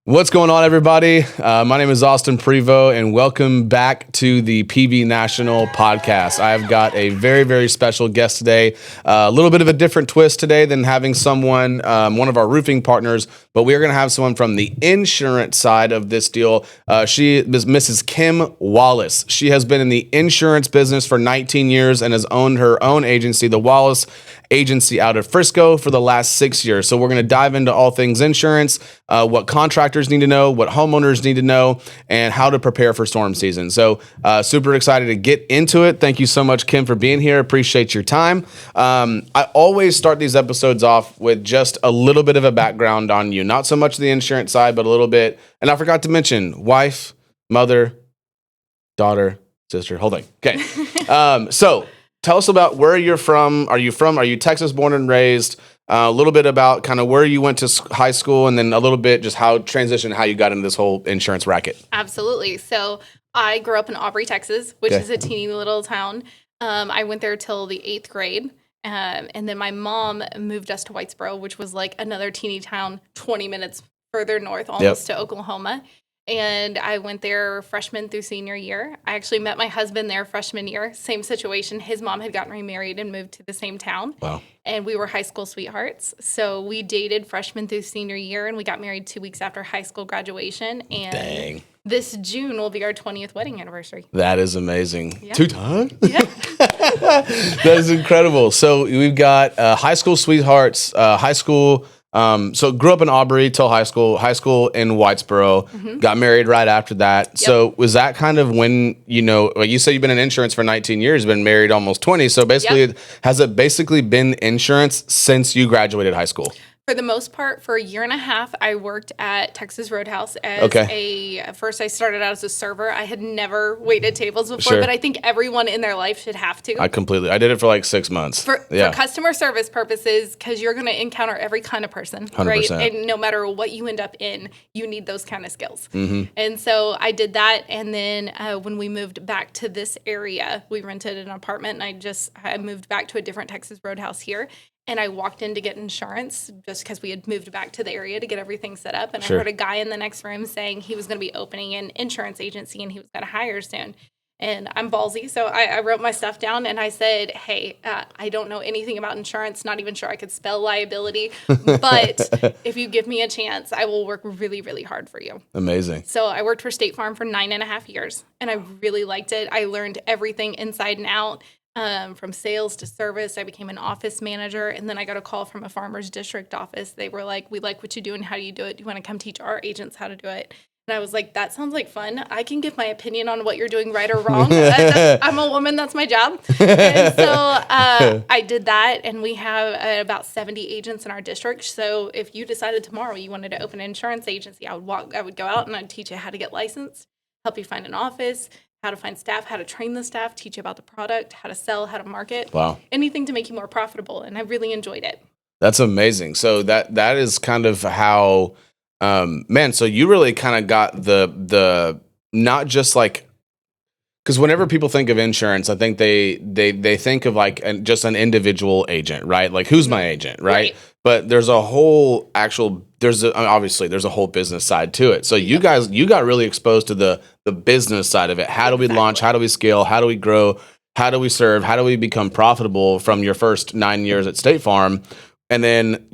What's going on, everybody? My name is Austin Prevo, and welcome back to the PV National podcast. I've got a very, very special guest today. A little bit of a different twist today than having someone, one of our roofing partners, but we are going to have someone from the insurance side of this deal. She is Mrs. Kim Wallace. She has been in the insurance business for 19 years and has owned her own agency, the Wallace Agency, out of Frisco for the last 6 years. So we're going to dive into all things insurance, what contractors need to know, what homeowners need to know, and how to prepare for storm season. So super excited to get into it. Thank you so much, Kim, for being here. Appreciate your time. I always start these episodes off with just a little bit of a background on you. Not so much the insurance side, but a little bit. And I forgot to mention wife, mother, daughter, sister, whole thing. Okay. So tell us about where you're from. Are you Texas born and raised? A little bit about kind of where you went to high school, and then a little bit just how you got into this whole insurance racket. Absolutely. So I grew up in Aubrey, Texas, which is a teeny little town. I went there till the 8th grade. And then my mom moved us to Whitesboro, which was like another teeny town, 20 minutes further north, almost to Oklahoma. And I went there freshman through senior year. I actually met my husband there freshman year. Same situation. His mom had gotten remarried and moved to the same town. Wow. And we were high school sweethearts. So we dated freshman through senior year, and we got married 2 weeks after high school graduation. And this June will be our 20th wedding anniversary. That is amazing. Yeah. 2 times? Yeah. That is incredible. So we've got high school sweethearts, so grew up in Aubrey till high school in Whitesboro, got married right after that. Yep. So was that kind of when, like you said, you've been in insurance for 19 years, been married almost 20. So basically, has it basically been insurance since you graduated high school? For the most part, for a year and a half, I worked at Texas Roadhouse as first I started out as a server. I had never waited tables before, but I think everyone in their life should have to. I did it for like 6 months. For customer service purposes, because you're going to encounter every kind of person, 100%. right? And no matter what you end up in, you need those kind of skills. Mm-hmm. And so I did that. And then when we moved back to this area, we rented an apartment, and I moved back to a different Texas Roadhouse here. And I walked in to get insurance just because we had moved back to the area to get everything set up. And I heard a guy in the next room saying he was going to be opening an insurance agency and he was going to hire soon. And I'm ballsy, so I wrote my stuff down and I said, hey, I don't know anything about insurance, not even sure I could spell liability. But if you give me a chance, I will work really, really hard for you. Amazing. So I worked for State Farm for 9.5 years, and I really liked it. I learned everything inside and out. From sales to service, I became an office manager, and then I got a call from a farmer's district office. They were like, we like what you do and how do you do it. Do you want to come teach our agents how to do it? And I was like, that sounds like fun. I can give my opinion on what you're doing right or wrong. I'm a woman. That's my job. And so I did that, and we have about 70 agents in our district. So if you decided tomorrow you wanted to open an insurance agency, I would go out and I'd teach you how to get licensed, help you find an office, how to find staff, how to train the staff, teach you about the product, how to sell, how to market. Wow. Anything to make you more profitable. And I really enjoyed it. That's amazing. So that is kind of how, so you really kind of got the not just like, because whenever people think of insurance, I think they think of like just an individual agent, right? Like, who's my agent, right? But there's a whole obviously there's a whole business side to it. So you got really exposed to the business side of it. How do we launch? How do we scale? How do we grow? How do we serve? How do we become profitable from your first 9 years at State Farm? And then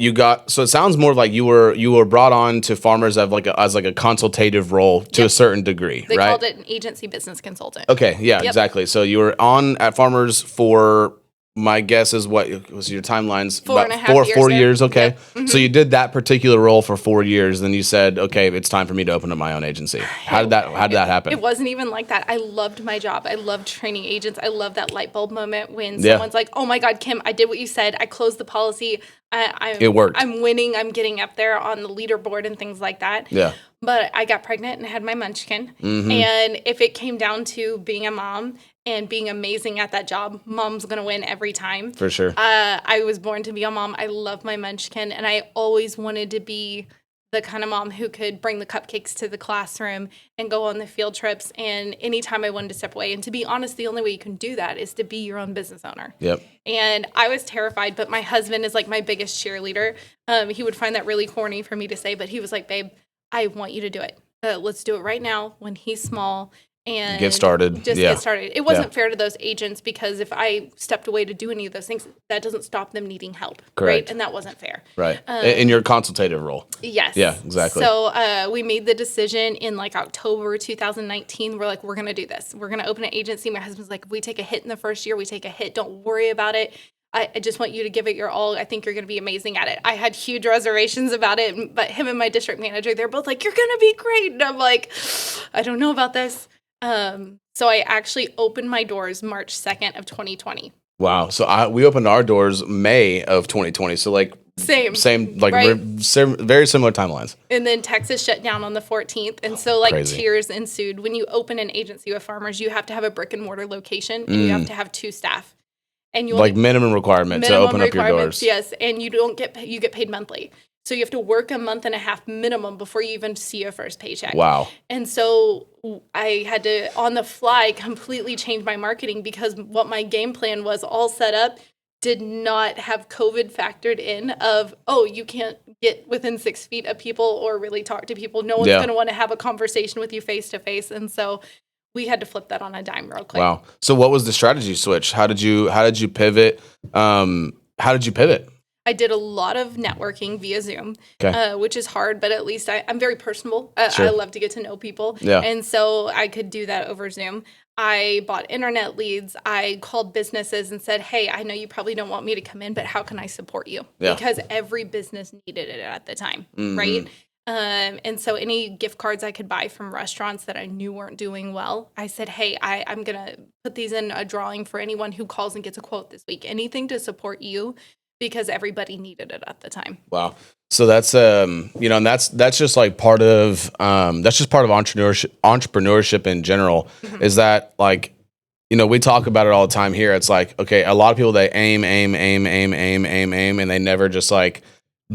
so it sounds more like you were brought on to farmers as like a consultative role to a certain degree, they right? called it an agency business consultant. Okay, yeah, exactly. So you were on at farmers for, my guess is, what was your timelines? 4 years. Okay. Yep. Mm-hmm. So you did that particular role for 4 years. Then you said, okay, it's time for me to open up my own agency. How did that happen? It wasn't even like that. I loved my job. I loved training agents. I love that light bulb moment when someone's like, oh my God, Kim, I did what you said. I closed the policy. It worked. I'm winning. I'm getting up there on the leaderboard and things like that. Yeah. But I got pregnant and had my munchkin. Mm-hmm. And if it came down to being a mom and being amazing at that job, mom's going to win every time. For sure. I was born to be a mom. I love my munchkin. And I always wanted to be the kind of mom who could bring the cupcakes to the classroom and go on the field trips. And anytime I wanted to step away. And to be honest, the only way you can do that is to be your own business owner. Yep. And I was terrified, but my husband is like my biggest cheerleader. He would find that really corny for me to say, but he was like, babe, I want you to do it. Let's do it right now when he's small. And Get started. Get started. It wasn't fair to those agents because if I stepped away to do any of those things, that doesn't stop them needing help. Correct. Right? And that wasn't fair. Right. In your consultative role. Yes. Yeah, exactly. So we made the decision in like October 2019. We're like, we're going to do this. We're going to open an agency. My husband's like, if we take a hit in the first year, we take a hit. Don't worry about it. I just want you to give it your all. I think you're going to be amazing at it. I had huge reservations about it, but him and my district manager, they're both like, you're going to be great. And I'm like, I don't know about this. So I actually opened my doors March 2nd of 2020. Wow. So we opened our doors May of 2020. So like same, like right? Very similar timelines. And then Texas shut down on the 14th. And so like Crazy. Tears ensued. When you open an agency with farmers, you have to have a brick and mortar location and you have to have 2 staff. And you like minimum requirement to open up your doors. Yes. And you get paid monthly. So you have to work a month and a half minimum before you even see your first paycheck. Wow. And so I had to, on the fly, completely change my marketing because what my game plan was all set up did not have COVID factored in of, you can't get within 6 feet of people or really talk to people. No one's going to want to have a conversation with you face to face. And so we had to flip that on a dime real quick. Wow. So what was the strategy switch? How did you pivot? I did a lot of networking via Zoom, which is hard, but at least I'm very personable. Sure. I love to get to know people. Yeah. And so I could do that over Zoom. I bought internet leads. I called businesses and said, hey, I know you probably don't want me to come in, but how can I support you? Yeah. Because every business needed it at the time, right? And so any gift cards I could buy from restaurants that I knew weren't doing well, I said, hey, I'm going to put these in a drawing for anyone who calls and gets a quote this week. Anything to support you because everybody needed it at the time. Wow. So that's, and that's just like part of entrepreneurship in general is that like, we talk about it all the time here. It's like, okay, a lot of people, they aim, and they never just like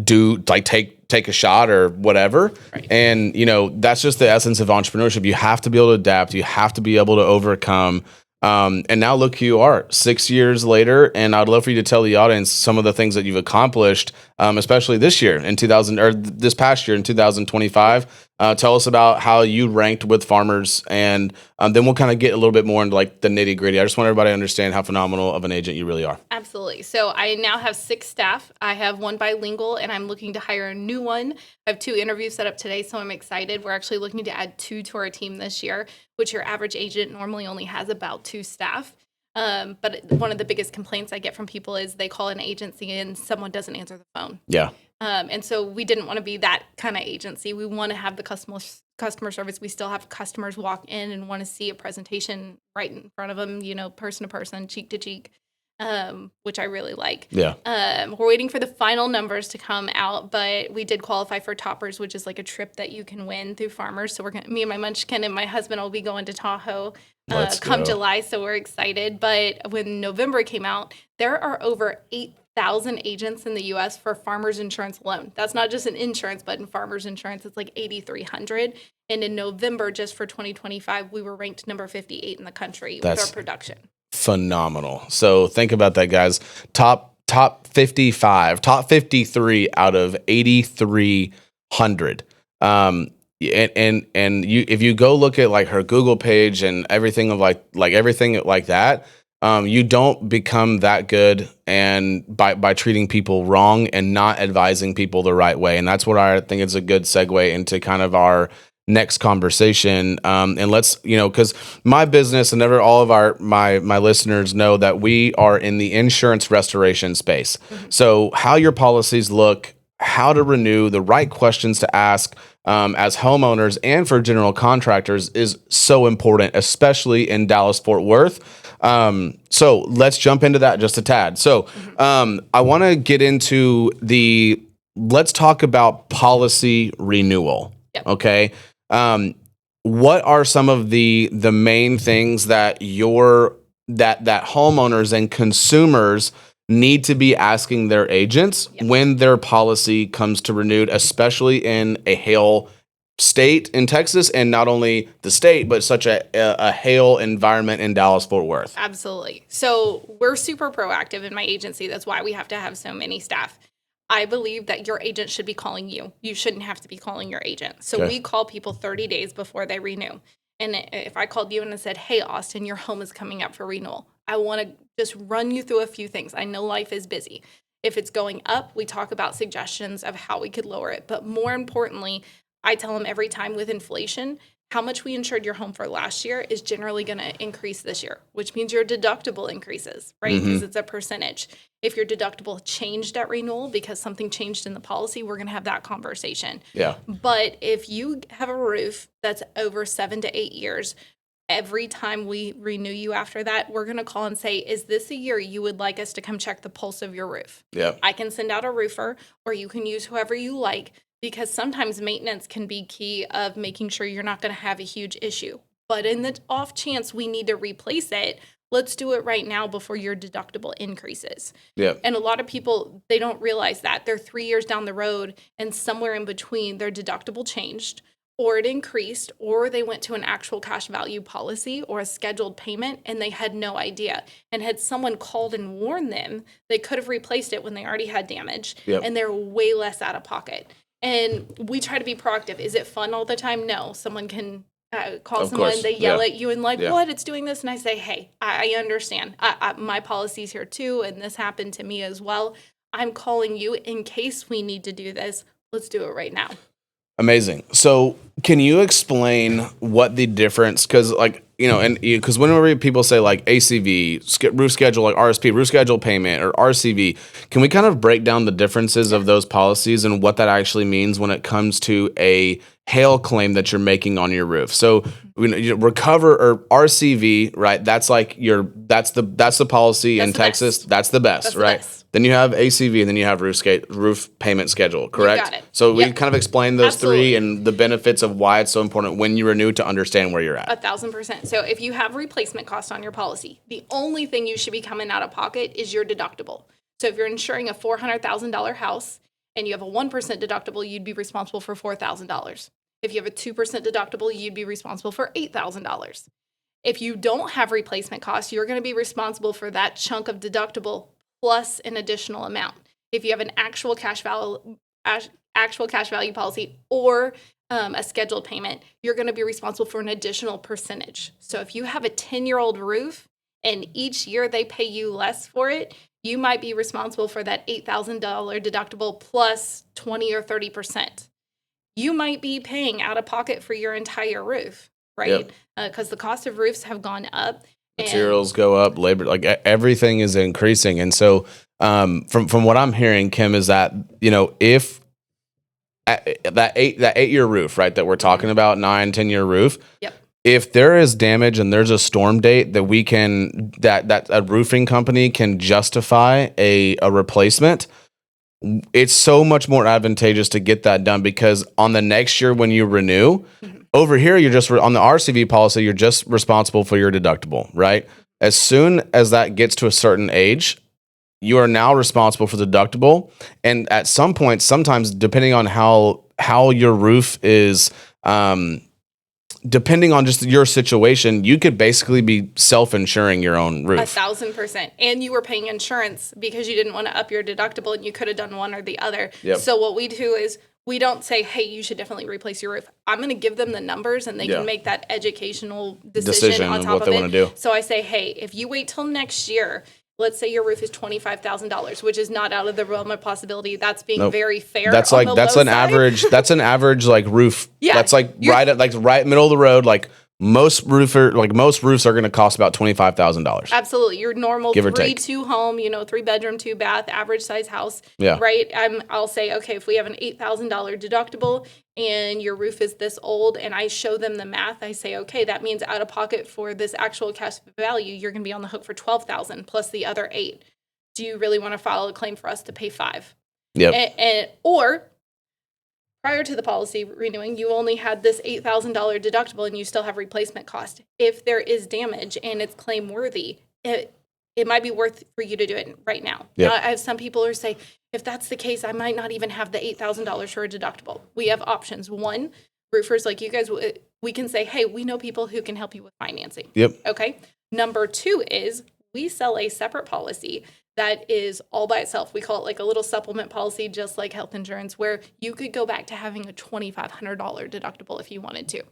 do like take a shot or whatever. Right. And, that's just the essence of entrepreneurship. You have to be able to adapt. You have to be able to overcome. And now look who you are 6 years later. And I'd love for you to tell the audience some of the things that you've accomplished, especially this year this past year in 2025. Tell us about how you ranked with farmers, and then we'll kind of get a little bit more into like the nitty gritty. I just want everybody to understand how phenomenal of an agent you really are. Absolutely. So I now have 6 staff. I have 1 bilingual, and I'm looking to hire a new one. I have 2 interviews set up today, so I'm excited. We're actually looking to add 2 to our team this year, which your average agent normally only has about 2 staff. But one of the biggest complaints I get from people is they call an agency and someone doesn't answer the phone. Yeah. And so we didn't want to be that kind of agency. We want to have the customer service. We still have customers walk in and want to see a presentation right in front of them, person to person, cheek to cheek, which I really like. Yeah. We're waiting for the final numbers to come out, but we did qualify for Toppers, which is like a trip that you can win through farmers. So me and my munchkin and my husband will be going to Tahoe come July. So we're excited. But when November came out, there are over 8,000 agents in the U.S. for farmers insurance alone. That's not just in insurance, but in farmers insurance, it's like 8,300. And in November, just for 2025, we were ranked number 58 in the country with our production. Phenomenal. So think about that, guys. Top 53 out of 8,300. And you, if you go look at like her Google page and everything of like everything like that, you don't become that good and by treating people wrong and not advising people the right way. And that's what I think is a good segue into kind of our next conversation. And let's, because my business and all of my listeners know that we are in the insurance restoration space. Mm-hmm. So how your policies look, how to renew, the right questions to ask as homeowners and for general contractors is so important, especially in Dallas-Fort Worth. So let's jump into that just a tad. So I want to get into let's talk about policy renewal. Yep. Okay. What are some of the main things that that homeowners and consumers need to be asking their agents when their policy comes to renewed, especially in a hail state in Texas, and not only the state, but such a hail environment in Dallas-Fort Worth? Absolutely. So we're super proactive in my agency. That's why we have to have so many staff. I believe that your agent should be calling you. You shouldn't have to be calling your agent. So we call people 30 days before they renew. And if I called you and I said, hey, Austin, your home is coming up for renewal, I want to just run you through a few things. I know life is busy. If it's going up, we talk about suggestions of how we could lower it. But more importantly, I tell them every time with inflation, how much we insured your home for last year is generally going to increase this year, which means your deductible increases, right? Because it's a percentage. If your deductible changed at renewal because something changed in the policy, we're going to have that conversation. Yeah. But if you have a roof that's over 7 to 8 years, every time we renew you after that, we're going to call and say, is this a year you would like us to come check the pulse of your roof? Yeah. I can send out a roofer, or you can use whoever you like, because sometimes maintenance can be key of making sure you're not going to have a huge issue. But in the off chance we need to replace it, let's do it right now before your deductible increases. Yeah. And a lot of people, they don't realize that. They're 3 years down the road, and somewhere in between their deductible changed, or it increased, or they went to an actual cash value policy or a scheduled payment and they had no idea. And had someone called and warned them, they could have replaced it when they already had damage, and they're way less out of pocket. And we try to be proactive. Is it fun all the time? No. Someone can call someone, they yell at you and like, what? It's doing this. And I say, hey, I understand. My policy's here too, and this happened to me as well. I'm calling you in case we need to do this. Let's do it right now. Amazing. So can you explain what the difference, because because whenever people say like ACV, roof schedule, like RSP, roof schedule payment, or RCV, can we kind of break down the differences of those policies and what that actually means when it comes to a hail claim that you're making on your roof? So you recover, or RCV, right? That's like that's the policy in Texas. That's the best, right? Then you have ACV, and then you have roof payment schedule, correct? You got it. So we kind of explain those three and the benefits of why it's so important when you renew to understand where you're at. 1,000%. So if you have replacement cost on your policy, the only thing you should be coming out of pocket is your deductible. So if you're insuring a $400,000 house and you have a 1% deductible, you'd be responsible for $4,000. If you have a 2% deductible, you'd be responsible for $8,000. If you don't have replacement costs, you're going to be responsible for that chunk of deductible plus an additional amount. If you have an actual cash value policy or a scheduled payment, you're going to be responsible for an additional percentage. So if you have a 10-year-old roof and each year they pay you less for it, you might be responsible for that $8,000 deductible plus 20 or 30%. You might be paying out of pocket for your entire roof, right? Because the cost of roofs have gone up. Materials go up, labor, like everything is increasing. And so from what I'm hearing, Kim, is that, if that 8-year roof, right, that we're talking about, 9-10-year roof, if there is damage and there's a storm date that a roofing company can justify a replacement, it's so much more advantageous to get that done, because on the next year when you renew, over here, you're just on the RCV policy, you're just responsible for your deductible, right? As soon as that gets to a certain age, you are now responsible for the deductible. And at some point, sometimes depending on how your roof is, depending on just your situation, you could basically be self-insuring your own roof. 1,000%. And you were paying insurance because you didn't want to up your deductible, and you could have done one or the other. So what we do is we don't say, hey, you should definitely replace your roof. I'm going to give them the numbers, and they can make that educational decision on top what they of want to do. So I say, hey, if you wait till next year, let's say your roof is $25,000, which is not out of the realm of possibility. That's being very fair. That's an average. That's an average like roof. That's like right middle of the road. Like most roofs are going to cost about $25,000. Absolutely, your normal 3-2 home, 3-bedroom, 2-bath, average size house. Right. I'll say, okay, if we have an $8,000 deductible and your roof is this old, and I show them the math, I say, okay, that means out of pocket for this actual cash value, you're going to be on the hook for $12,000 plus the other $8,000. Do you really want to file a claim for us to pay $5,000? Or prior to the policy renewing, you only had this $8,000 deductible and you still have replacement cost. If there is damage and it's claim worthy, it might be worth for you to do it right now. Now, I have some people who say, if that's the case, I might not even have the $8,000 for a deductible. We have options. One, roofers like you guys, we can say, hey, we know people who can help you with financing. Okay. Number 2 is we sell a separate policy that is all by itself. We call it like a little supplement policy, just like health insurance, where you could go back to having a $2,500 deductible if you wanted to.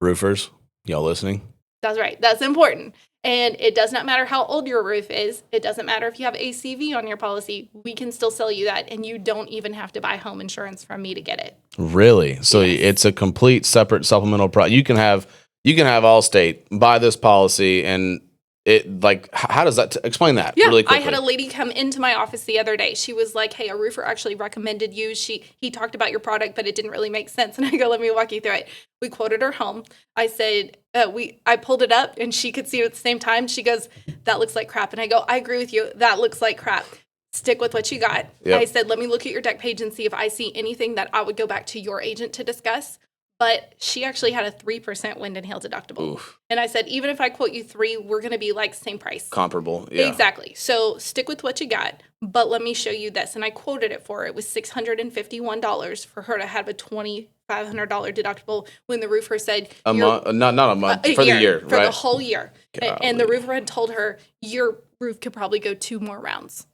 Roofers, y'all listening? That's right. That's important. And it does not matter how old your roof is. It doesn't matter if you have ACV on your policy. We can still sell you that, and you don't even have to buy home insurance from me to get it. Really? So it's a complete separate supplemental product. You can have Allstate buy this policy, and it like how does that explain that really quickly? I had a lady come into my office the other day. She was like, "Hey, a roofer actually recommended you. He talked about your product, but it didn't really make sense." And I go, "Let me walk you through it." We quoted her home. I said, I pulled it up, and she could see it at the same time. She goes, "That looks like crap." And I go, "I agree with you. That looks like crap. Stick with what you got." Yep. I said, "Let me look at your deck page and see if I see anything that I would go back to your agent to discuss." But she actually had a 3% wind and hail deductible. Oof. And I said, even if I quote you 3, we're going to be like same price. Comparable, yeah. Exactly. So stick with what you got, but let me show you this. And I quoted it for her. It was $651 for her to have a $2,500 deductible when the roofer said... not a month, for the year, for the whole year. And the roofer had told her, your roof could probably go 2 more rounds.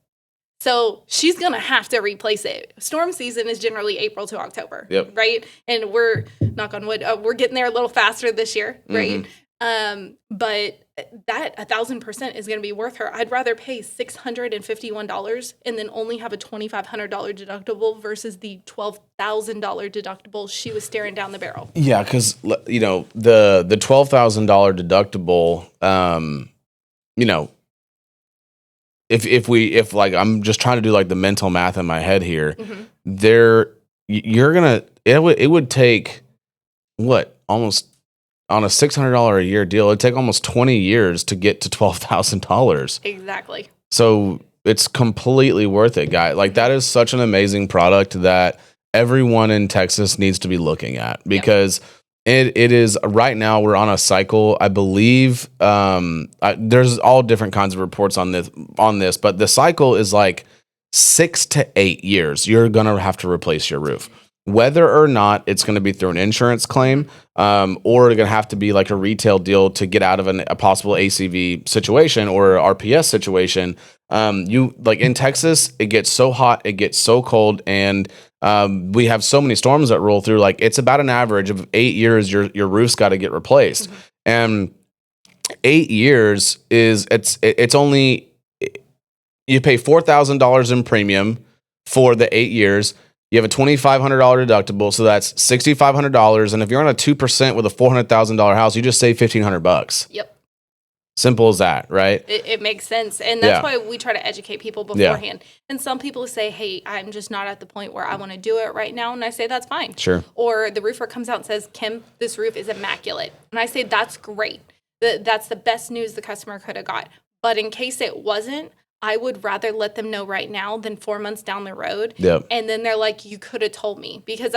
So she's going to have to replace it. Storm season is generally April to October, right? And we're, knock on wood, we're getting there a little faster this year, right? But that 1,000% is going to be worth her. I'd rather pay $651 and then only have a $2,500 deductible versus the $12,000 deductible she was staring down the barrel. Yeah, because, you know, the $12,000 deductible, you know, if like I'm just trying to do like the mental math in my head here, it would take what, almost on a $600 a year deal, it'd take almost 20 years to get to $12,000. Exactly. So it's completely worth it, guy. Like that is such an amazing product that everyone in Texas needs to be looking at because it is right now we're on a cycle. I believe there's all different kinds of reports on this, but the cycle is like 6 to 8 years. You're going to have to replace your roof. Whether or not it's going to be through an insurance claim or it's going to have to be like a retail deal to get out of a possible ACV situation or RPS situation. You like in Texas, it gets so hot, it gets so cold, and we have so many storms that roll through. Like it's about an average of 8 years your roof's got to get replaced, and 8 years is it's only you pay $4,000 in premium for the 8 years. You have a $2,500 deductible, so that's $6,500. And if you're on a 2% with a $400,000 house, you just save $1,500. Yep. Simple as that, right? It makes sense. And that's why we try to educate people beforehand. Yeah. And some people say, hey, I'm just not at the point where I want to do it right now. And I say, that's fine. Sure. Or the roofer comes out and says, Kim, this roof is immaculate. And I say, that's great. That's the best news the customer could have got. But in case it wasn't, I would rather let them know right now than 4 months down the road. Yep. And then they're like, you could have told me. Because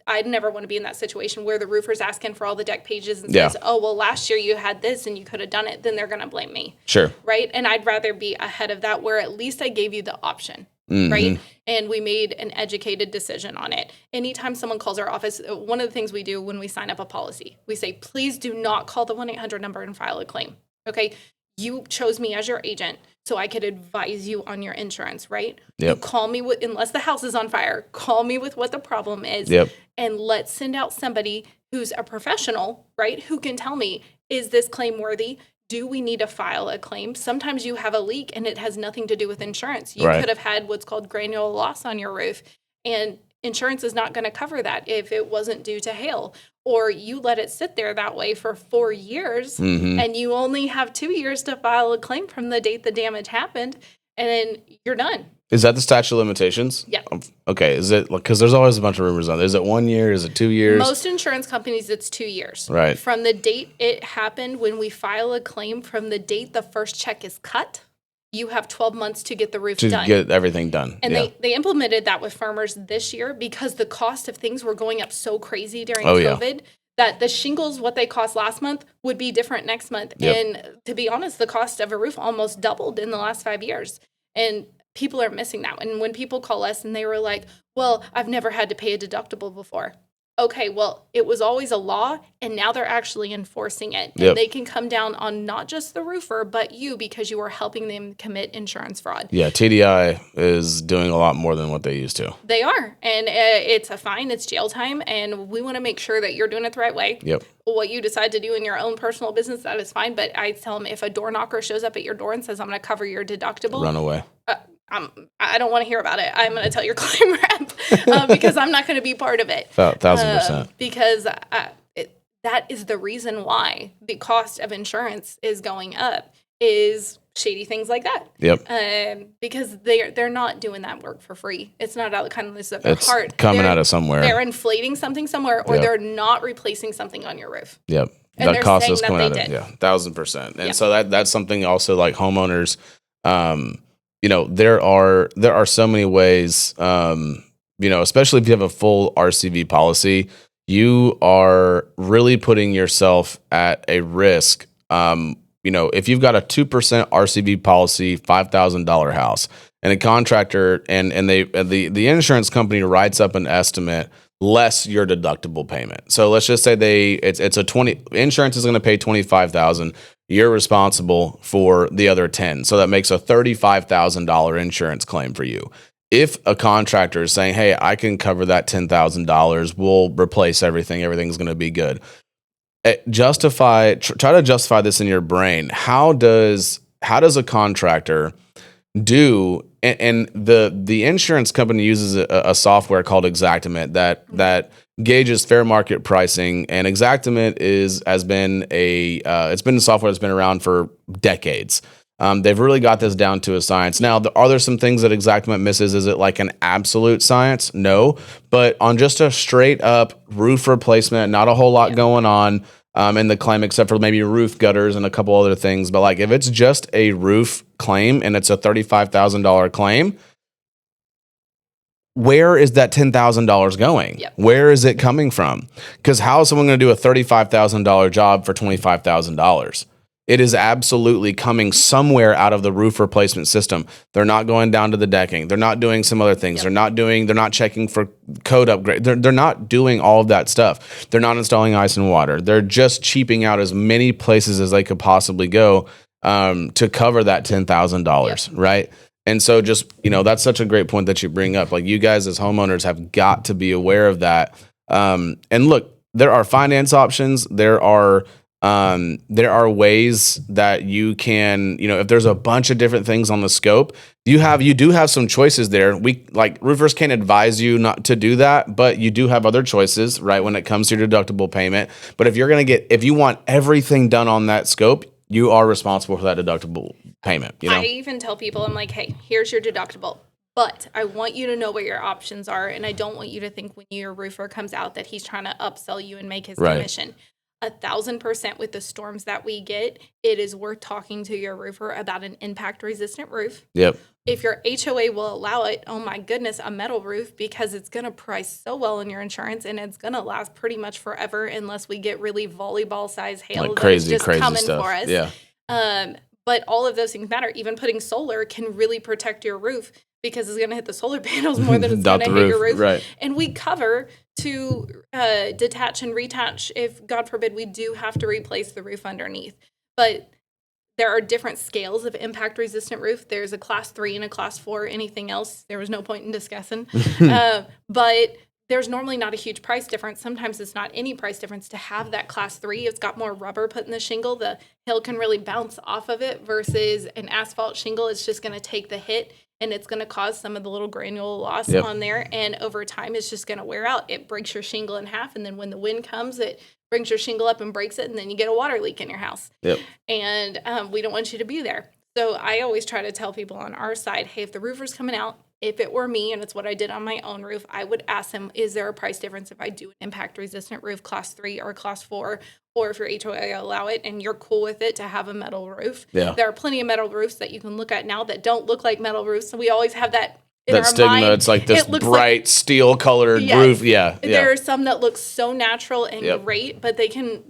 I'd never want to be in that situation where the roofer's asking for all the deck pages and says, oh, well, last year you had this and you could have done it. Then they're going to blame me. Sure. Right? And I'd rather be ahead of that where at least I gave you the option. Right? And we made an educated decision on it. Anytime someone calls our office, one of the things we do when we sign up a policy, we say, please do not call the 1-800 number and file a claim. Okay? You chose me as your agent so I could advise you on your insurance, right? Yep. You call me unless the house is on fire, call me with what the problem is. Yep. And let's send out somebody who's a professional, right? Who can tell me, is this claim worthy? Do we need to file a claim? Sometimes you have a leak and it has nothing to do with insurance. You could have had what's called granular loss on your roof, and insurance is not going to cover that if it wasn't due to hail. Or you let it sit there that way for 4 years and you only have 2 years to file a claim from the date the damage happened, and then you're done. Is that the statute of limitations? Yeah. Okay. Is it, because there's always a bunch of rumors on it. Is it 1 year? Is it 2 years? Most insurance companies, it's 2 years. Right. From the date it happened, when we file a claim, from the date the first check is cut, you have 12 months to get the roof done. To get everything done. And they implemented that with farmers this year because the cost of things were going up so crazy during COVID that the shingles, what they cost last month, would be different next month. Yep. And to be honest, the cost of a roof almost doubled in the last 5 years. And people are missing that. And when people call us and they were like, well, I've never had to pay a deductible before. okay, well, it was always a law, and now they're actually enforcing it. And Yep. they can come down on not just the roofer, but you, because you are helping them commit insurance fraud. Yeah, TDI is doing a lot more than what they used to. They are. And it's a fine, it's jail time, and we want to make sure that you're doing it the right way. Yep. What you decide to do in your own personal business, that is fine. But I tell them, if a door knocker shows up at your door and says, I'm going to cover your deductible, Run away. I don't want to hear about it. I'm going to tell your claim rep because I'm not going to be part of it. 1,000%. Because that is the reason why the cost of insurance is going up, is shady things like that. Yep. Because they're not doing that work for free. It's not out of the kindness of their It's heart. coming out of somewhere. They're inflating something somewhere, or Yep. they're not replacing something on your roof. Yep. And That they're cost saying is that coming they out of, did. 1,000%. And Yep. so that's something also like homeowners, there are so many ways, especially if you have a full RCV policy, you are really putting yourself at a risk. If you've got a 2% RCV policy, $5,000 house, and a contractor and the insurance company writes up an estimate less your deductible payment. So let's just say insurance is going to pay $25,000. You're responsible for the other 10. So that makes a $35,000 insurance claim for you. If a contractor is saying, hey, I can cover that $10,000, we'll replace everything, everything's going to be good. Try to justify this in your brain. How does a contractor do, and the insurance company uses a software called Xactimate that gauges fair market pricing, and Xactimate has been it's been a software that's been around for decades. They've really got this down to a science. Now, are there some things that Xactimate misses? Is it like an absolute science? No, but on just a straight up roof replacement, not a whole lot going on in the claim, except for maybe roof gutters and a couple other things. But like if it's just a roof claim and it's a $35,000 claim, where is that $10,000 going? Yep. Where is it coming from? Because how is someone going to do a $35,000 job for $25,000? It is absolutely coming somewhere out of the roof replacement system. They're not going down to the decking. They're not doing some other things. Yep. They're not checking for code upgrade. They're not doing all of that stuff. They're not installing ice and water. They're just cheaping out as many places as they could possibly go to cover that $10,000, right? And so just, that's such a great point that you bring up. Like, you guys as homeowners have got to be aware of that. And look, there are finance options. There are ways that you can, if there's a bunch of different things on the scope, you do have some choices there. Roofers can't advise you not to do that, but you do have other choices, right, when it comes to your deductible payment. But if you want everything done on that scope, you are responsible for that deductible payment. I even tell people, I'm like, hey, here's your deductible, but I want you to know what your options are, and I don't want you to think when your roofer comes out that he's trying to upsell you and make his commission. 1,000% with the storms that we get, it is worth talking to your roofer about an impact-resistant roof. Yep. If your HOA will allow it, oh my goodness, a metal roof, because it's going to price so well in your insurance, and it's going to last pretty much forever unless we get really volleyball-sized hail Like that is crazy coming stuff. for us. Yeah. But all of those things matter. Even putting solar can really protect your roof because it's going to hit the solar panels more than it's going to hit your roof. Right. And we cover to detach and retach if, God forbid, we do have to replace the roof underneath. But there are different scales of impact-resistant roof. There's a class 3 and a class 4. Anything else, there was no point in discussing. But there's normally not a huge price difference. Sometimes it's not any price difference to have that class 3. It's got more rubber put in the shingle. The hail can really bounce off of it versus an asphalt shingle. It's just going to take the hit, and it's going to cause some of the little granule loss on there. And over time, it's just going to wear out. It breaks your shingle in half, and then when the wind comes, it brings your shingle up and breaks it, and then you get a water leak in your house. Yep. And we don't want you to be there. So I always try to tell people on our side, hey, if the roofer's coming out, if it were me, and it's what I did on my own roof, I would ask him, is there a price difference if I do an impact-resistant roof, class 3 or class 4, or if your HOA allow it and you're cool with it to have a metal roof? Yeah. There are plenty of metal roofs that you can look at now that don't look like metal roofs. So we always have that in that our stigma. mind. It's like this looks bright steel-colored roof. Yeah. There are some that look so natural and great, but they can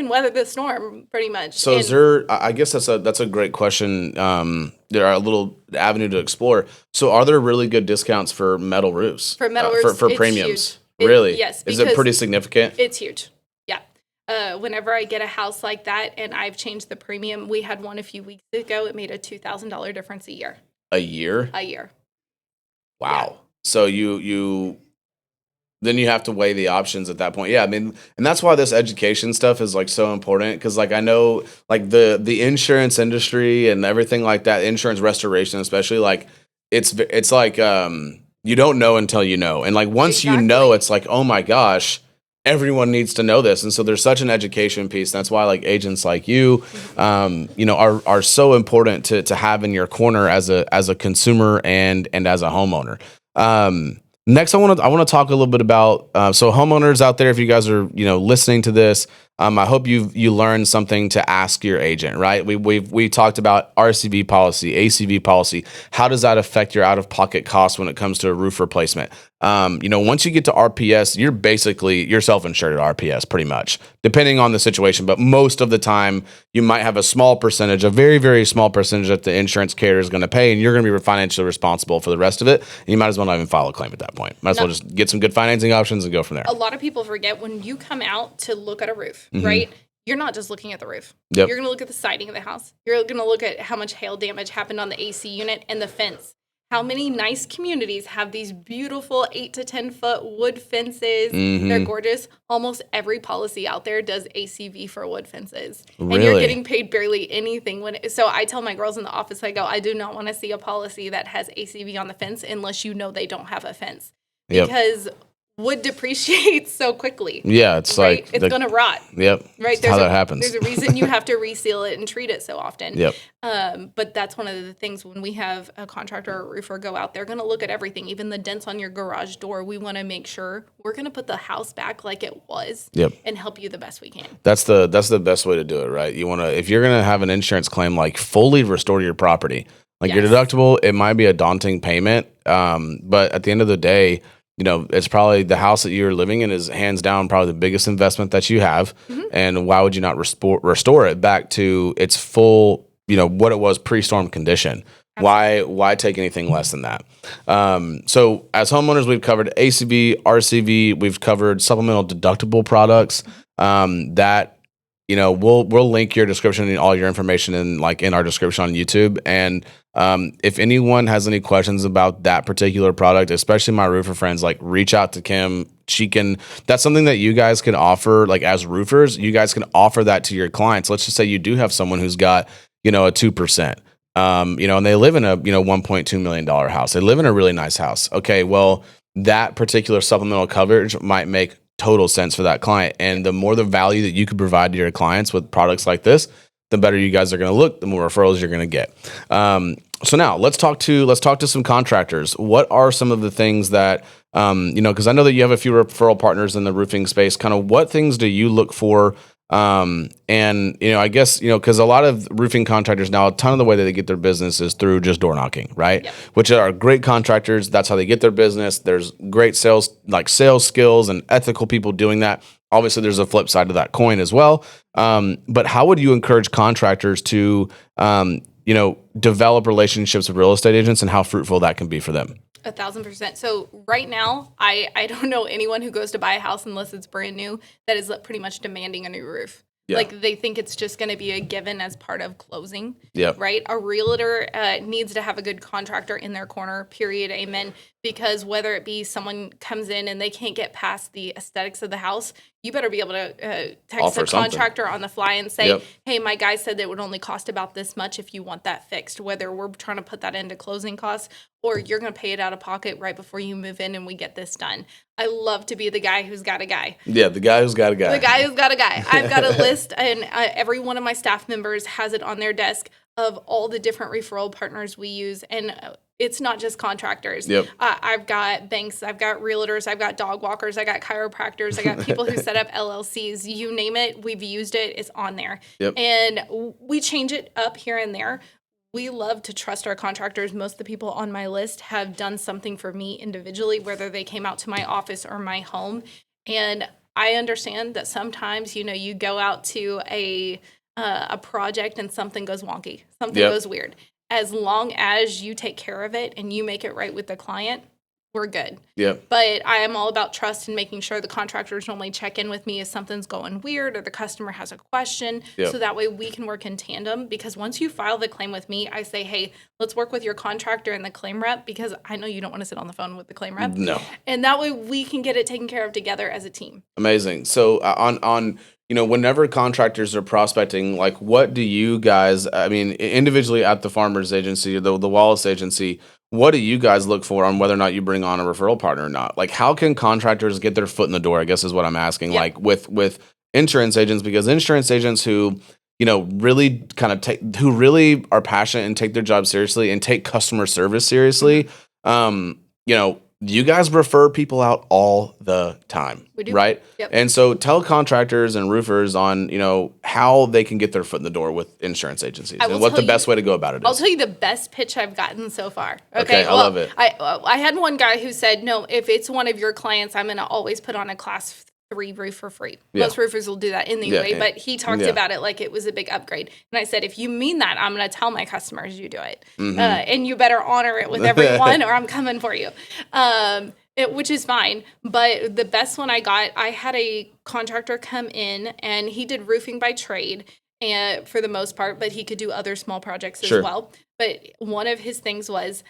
weather the storm pretty much. So is there? I guess that's a great question. There are a little avenue to explore. So are there really good discounts for metal roofs? For metal roofs, for it's premiums? huge. Really? Yes. Is it pretty significant? It's huge. Yeah. Whenever I get a house like that and I've changed the premium, we had one a few weeks ago. It made a $2,000 difference a year. A year? A year. Wow. Yeah. So you then you have to weigh the options at that point. Yeah, I mean, and that's why this education stuff is like so important, because like I know like the insurance industry and everything like that, insurance restoration especially, like it's like you don't know until you know. And like once you know, it's like, oh my gosh, everyone needs to know this. And so there's such an education piece. That's why like agents like you are so important to have in your corner as a consumer and as a homeowner. Next, I want to talk a little bit about so homeowners out there. If you guys are listening to this, I hope you learned something to ask your agent. Right? We talked about RCV policy, ACV policy. How does that affect your out of pocket costs when it comes to a roof replacement? Once you get to RPS, you're self-insured at RPS pretty much, depending on the situation. But most of the time, you might have a small percentage, a very, very small percentage that the insurance carrier is going to pay, and you're going to be financially responsible for the rest of it. And you might as well not even file a claim at that point. Might as well just get some good financing options and go from there. A lot of people forget when you come out to look at a roof, right? You're not just looking at the roof. Yep. You're going to look at the siding of the house. You're going to look at how much hail damage happened on the AC unit and the fence. How many nice communities have these beautiful 8 to 10 foot wood fences? They're gorgeous. Almost every policy out there does ACV for wood fences. Really? And you're getting paid barely anything. So I tell my girls in the office, I go, I do not want to see a policy that has ACV on the fence unless you know they don't have a fence. Because wood depreciates so quickly. Yeah, it's right? It's going to rot. Yep. Right. That's how that happens. There's a reason you have to reseal it and treat it so often. Yep. But that's one of the things when we have a contractor or a roofer go out, they're going to look at everything, even the dents on your garage door. We want to make sure we're going to put the house back like it was and help you the best we can. That's the best way to do it, right? You want to, if you're going to have an insurance claim, like fully restore your property, like your deductible, it might be a daunting payment. But at the end of the day, it's probably the house that you're living in is hands down probably the biggest investment that you have. And why would you not restore it back to its full, what it was pre-storm condition? Absolutely. Why take anything less than that? So as homeowners, we've covered ACV, RCV, we've covered supplemental deductible products that we'll link your description and all your information in our description on YouTube. And if anyone has any questions about that particular product, especially my roofer friends, like reach out to Kim. That's something that you guys can offer, like as roofers, you guys can offer that to your clients. Let's just say you do have someone who's got, a 2%, and they live in a, $1.2 million house. They live in a really nice house. Okay. Well, that particular supplemental coverage might make total sense for that client. And the more the value that you could provide to your clients with products like this, the better you guys are going to look, the more referrals you're going to get. So now let's talk to some contractors. What are some of the things that, because I know that you have a few referral partners in the roofing space, kind of what things do you look for? I guess, because a lot of roofing contractors now, a ton of the way that they get their business is through just door knocking, right? Yep. Which are great contractors. That's how they get their business. There's great sales skills and ethical people doing that. Obviously, there's a flip side to that coin as well. But how would you encourage contractors to, develop relationships with real estate agents and how fruitful that can be for them? 1,000%. So right now, I don't know anyone who goes to buy a house unless it's brand new that is pretty much demanding a new roof. Yeah. Like they think it's just going to be a given as part of closing. Yep. Right? A realtor needs to have a good contractor in their corner, period, amen. Because whether it be someone comes in and they can't get past the aesthetics of the house, you better be able to text a contractor on the fly and say, hey, my guy said it would only cost about this much if you want that fixed, whether we're trying to put that into closing costs or you're going to pay it out of pocket right before you move in and we get this done. I love to be the guy who's got a guy. Yeah, the guy who's got a guy. The guy who's got a guy. I've got a list, and every one of my staff members has it on their desk of all the different referral partners we use. And it's not just contractors. Yep. I've got banks, I've got realtors, I've got dog walkers, I got chiropractors, I got people who set up LLCs. You name it, we've used it, it's on there. Yep. And we change it up here and there. We love to trust our contractors. Most of the people on my list have done something for me individually, whether they came out to my office or my home. And I understand that sometimes, you go out to a project and something goes wonky, something goes weird. As long as you take care of it and you make it right with the client, we're good. Yep. But I am all about trust and making sure the contractors only check in with me if something's going weird or the customer has a question. Yep. So that way we can work in tandem, because once you file the claim with me, I say, hey, let's work with your contractor and the claim rep, because I know you don't want to sit on the phone with the claim rep. No. And that way we can get it taken care of together as a team. Amazing. So on whenever contractors are prospecting, like what do you guys, I mean, individually at the Farmers Agency, the Wallace Agency, what do you guys look for on whether or not you bring on a referral partner or not? Like, how can contractors get their foot in the door, I guess is what I'm asking, like with insurance agents, because insurance agents who, really kind of who really are passionate and take their job seriously and take customer service seriously, you guys refer people out all the time, We do. right? Yep. And so tell contractors and roofers on, how they can get their foot in the door with insurance agencies and what the best way to go about it is. I'll tell you the best pitch I've gotten so far. Okay, I love it. I had one guy who said, no, if it's one of your clients, I'm going to always put on a class 3 roof for free. Yeah. Most roofers will do that anyway, but he talked about it like it was a big upgrade. And I said, if you mean that, I'm going to tell my customers you do it. And you better honor it with everyone or I'm coming for you. Which is fine. But the best one I got, I had a contractor come in and he did roofing by trade and for the most part, but he could do other small projects as well. But one of his things was,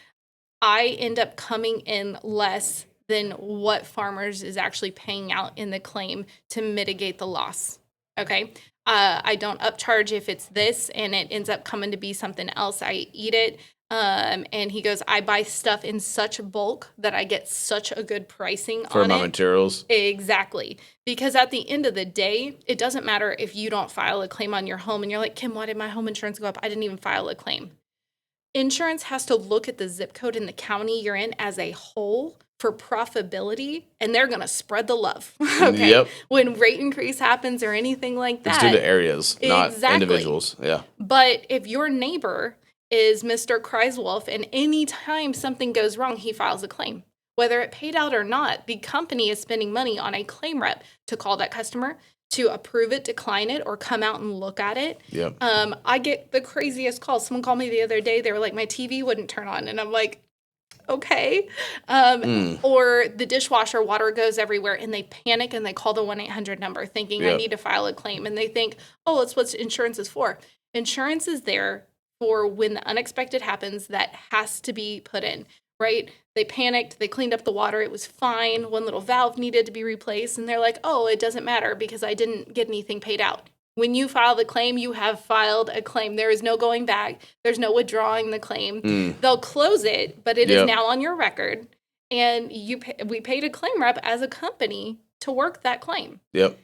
I end up coming in less than what Farmers is actually paying out in the claim to mitigate the loss. Okay. I don't upcharge if it's this and it ends up coming to be something else. I eat it. And he goes, I buy stuff in such bulk that I get such a good pricing for on my it. materials. Exactly. Because at the end of the day, it doesn't matter if you don't file a claim on your home and you're like, Kim, why did my home insurance go up? I didn't even file a claim. Insurance has to look at the zip code in the county you're in as a whole for profitability, and they're going to spread the love. Okay. Yep. When rate increase happens or anything like that. It's due to areas, not individuals. Yeah. But if your neighbor is Mr. Kreiswolf and anytime something goes wrong, he files a claim. Whether it paid out or not, the company is spending money on a claim rep to call that customer, to approve it, decline it, or come out and look at it. Yep. I get the craziest calls. Someone called me the other day. They were like, my TV wouldn't turn on. And I'm like, okay. Or the dishwasher water goes everywhere and they panic and they call the 1-800 number thinking I need to file a claim. And they think, oh, that's what insurance is for. Insurance is there for when the unexpected happens that has to be put in, right? They panicked. They cleaned up the water. It was fine. One little valve needed to be replaced. And they're like, oh, it doesn't matter because I didn't get anything paid out. When you file the claim, you have filed a claim. There is no going back. There's no withdrawing the claim. They'll close it, but it is now on your record. And we paid a claim rep as a company to work that claim. Yep.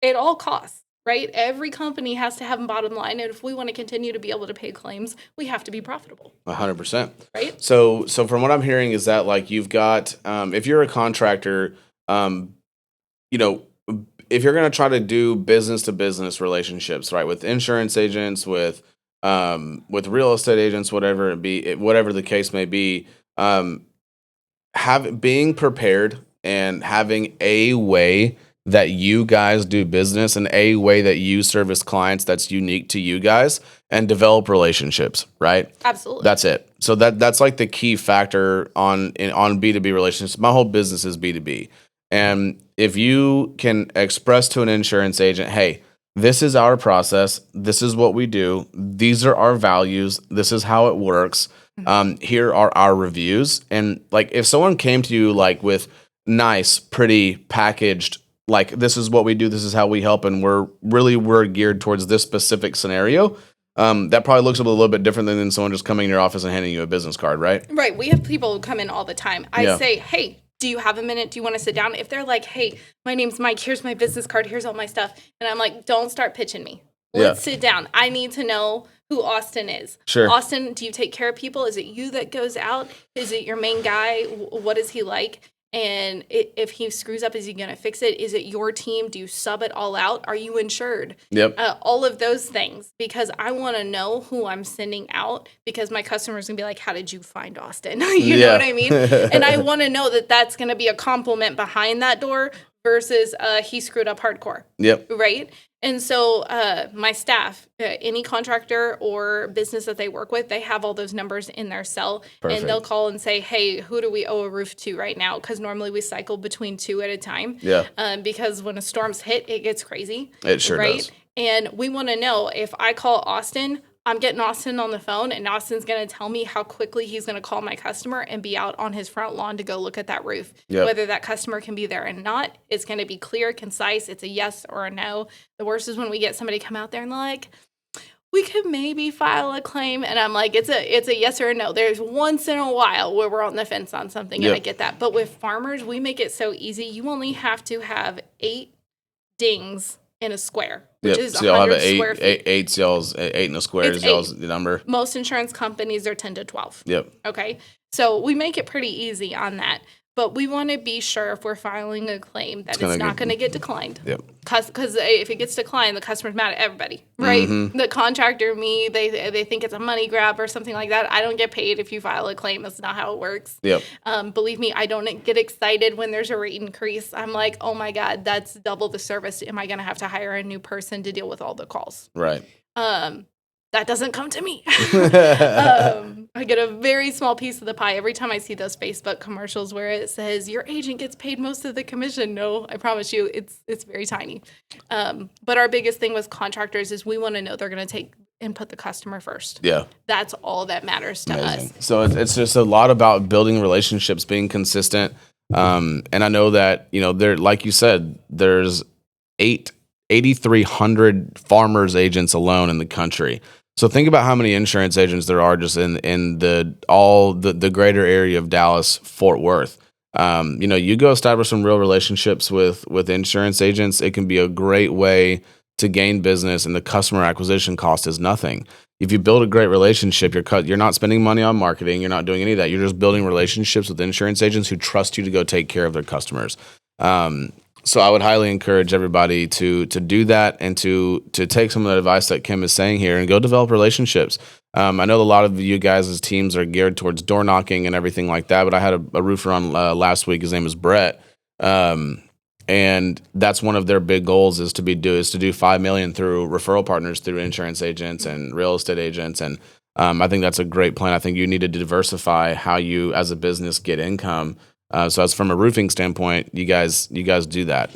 It all costs, right? Every company has to have a bottom line. And if we want to continue to be able to pay claims, we have to be profitable. 100%. Right? So from what I'm hearing is that like you've got, if you're a contractor, if you're going to try to do business to business relationships, right, with insurance agents, with real estate agents, whatever the case may be, being prepared and having a way that you guys do business and a way that you service clients that's unique to you guys and develop relationships, right? Absolutely. That's it. So that's like the key factor on B2B relationships. My whole business is B2B. And if you can express to an insurance agent, hey, this is our process. This is what we do. These are our values. This is how it works. Here are our reviews. And like, if someone came to you like with nice, pretty packaged, like this is what we do. This is how we help. And we're geared towards this specific scenario. That probably looks a little bit different than someone just coming in your office and handing you a business card, right? Right. We have people who come in all the time. I say, hey, do you have a minute? Do you want to sit down? If they're like, hey, my name's Mike, here's my business card, here's all my stuff. And I'm like, don't start pitching me. Let's sit down. I need to know who Austin is. Sure. Austin, do you take care of people? Is it you that goes out? Is it your main guy? What is he like? And if he screws up, is he going to fix it? Is it your team? Do you sub it all out? Are you insured? Yep. All of those things, because I want to know who I'm sending out, because my customer's going to be like, how did you find Austin? You know what I mean? And I want to know that that's going to be a compliment behind that door versus he screwed up hardcore. Yep. Right. And so my staff, any contractor or business that they work with, they have all those numbers in their cell. Perfect. And they'll call and say, hey, who do we owe a roof to right now? Because normally we cycle between 2 at a time. Yeah. Because when a storm's hit, it gets crazy. It sure does. And we want to know, if I call Austin, I'm getting Austin on the phone, and Austin's going to tell me how quickly he's going to call my customer and be out on his front lawn to go look at that roof. Yep. Whether that customer can be there or not, it's going to be clear, concise. It's a yes or a no. The worst is when we get somebody come out there and like, we could maybe file a claim. And I'm like, it's a yes or a no. There's once in a while where we're on the fence on something, and I get that. But with farmers, we make it so easy. You only have to have 8 dings in a square, which is so y'all have 100 square feet. Eight in a square is y'all's the number. Most insurance companies are 10 to 12. Yep. Okay. So we make it pretty easy on that. But we want to be sure if we're filing a claim that it's not going to get declined. Yep. Because if it gets declined, the customer's mad at everybody, right? The contractor, me, they think it's a money grab or something like that. I don't get paid if you file a claim. That's not how it works. Yep. Believe me, I don't get excited when there's a rate increase. I'm like, oh my God, that's double the service. Am I going to have to hire a new person to deal with all the calls? Right. That doesn't come to me. I get a very small piece of the pie every time I see those Facebook commercials where it says your agent gets paid most of the commission. No, I promise you, it's very tiny. But our biggest thing with contractors is we want to know they're going to take and put the customer first. Yeah. That's all that matters to us. So it's just a lot about building relationships, being consistent. And I know that, there, like you said, there's 8,300 farmers agents alone in the country. So think about how many insurance agents there are just in the greater area of Dallas, Fort Worth. You go establish some real relationships with insurance agents. It can be a great way to gain business, and the customer acquisition cost is nothing. If you build a great relationship, you're not spending money on marketing. You're not doing any of that. You're just building relationships with insurance agents who trust you to go take care of their customers. So I would highly encourage everybody to do that and to take some of the advice that Kim is saying here and go develop relationships. I know a lot of you guys' teams are geared towards door knocking and everything like that, but I had a roofer on last week. His name is Brett. And that's one of their big goals is to do $5 million through referral partners, through insurance agents and real estate agents. And I think that's a great plan. I think you need to diversify how you as a business get income. So as from a roofing standpoint, you guys do that.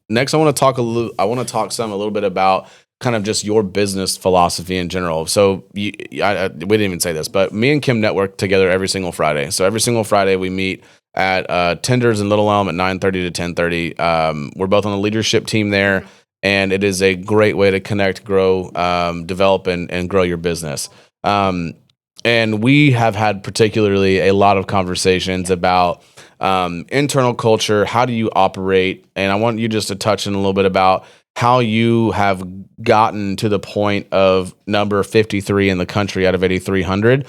Next, I want to talk a little bit about kind of just your business philosophy in general. So we didn't even say this, but me and Kim network together every single Friday. So every single Friday we meet at Tenders in Little Elm at 9:30 to 10:30. We're both on the leadership team there, and it is a great way to connect, grow, develop, and grow your business. And we have had particularly a lot of conversations about internal culture. How do you operate? And I want you just to touch in a little bit about how you have gotten to the point of number 53 in the country out of 8,300,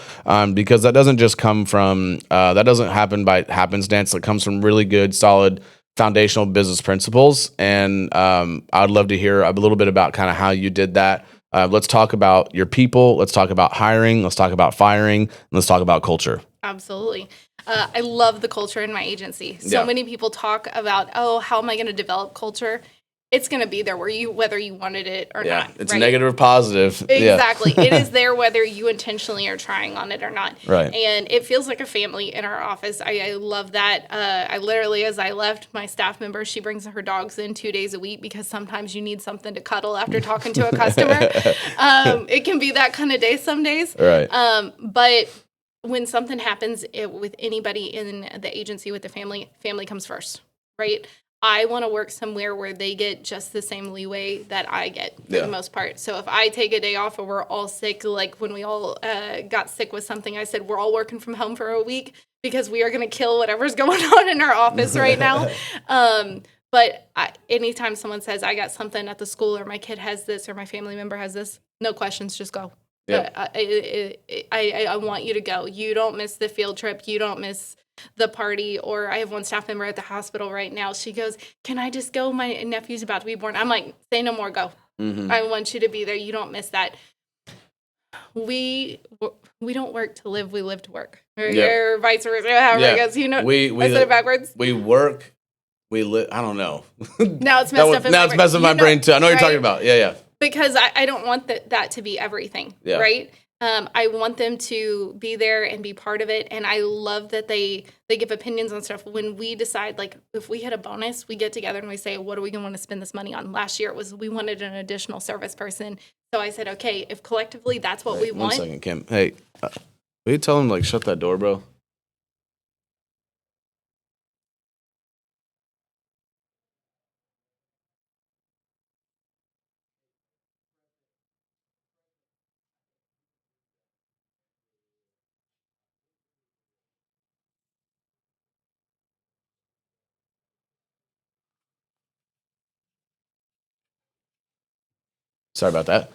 because that doesn't just come from, that doesn't happen by happenstance. It comes from really good, solid, foundational business principles. And I'd love to hear a little bit about kind of how you did that. Let's talk about your people. Let's talk about hiring. Let's talk about firing. And let's talk about culture. Absolutely. I love the culture in my agency. So many people talk about, how am I going to develop culture? It's going to be there whether you wanted it or not. It's right? negative or positive. Exactly. It is there whether you intentionally are trying on it or not. Right. And it feels like a family in our office. I love that. I literally, as I left, my staff member, she brings her dogs in 2 days a week because sometimes you need something to cuddle after talking to a customer. It can be that kind of day some days. Right. But when something happens with anybody in the agency with the family comes first, right? I want to work somewhere where they get just the same leeway that I get for the most part. So if I take a day off or we're all sick, like when we all got sick with something, I said, we're all working from home for a week because we are going to kill whatever's going on in our office right now. But anytime someone says, I got something at the school or my kid has this or my family member has this, no questions, just go. Yeah. I want you to go. You don't miss the field trip. You don't miss the party. Or I have one staff member at the hospital right now. She goes, can I just go? My nephew's about to be born. I'm like, say no more, go. Mm-hmm. I want you to be there. You don't miss that. We don't work to live. We live to work. Or vice versa. However it goes. I said it backwards. We work I don't know. Now it's messed up in now it's messing my brain too. I know what you're talking about. Yeah. Because I don't want that to be everything, right? I want them to be there and be part of it. And I love that they give opinions on stuff. When we decide, like, if we hit a bonus, we get together and we say, what are we going to want to spend this money on? Last year, it was we wanted an additional service person. So I said, okay, if collectively that's what we want. 1 second, Kim. Hey, will you tell him, like, shut that door, bro? Sorry about that.